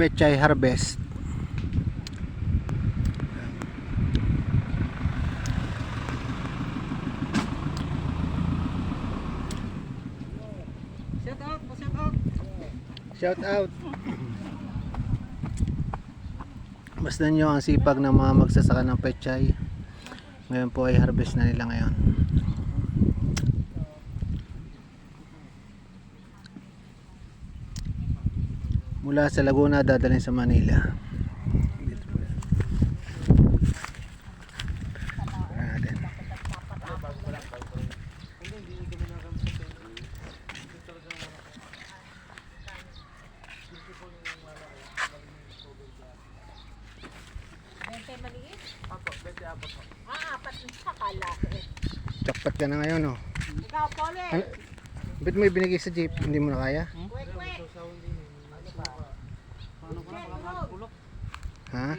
pechay harvest. Shout out. Basta nyo ang sipag ng mga magsasaka ng pechay. Ngayon po ay harvest na nila ngayon. Mula sa Laguna dadalhin sa Manila. Dito po yan. Tara natin. Jackpot ka na ngayon, oh. Ikaw, Pole. Ba't mo ibinigay sa jeep? Hindi mo na kaya? Kwek, kwek. Ha?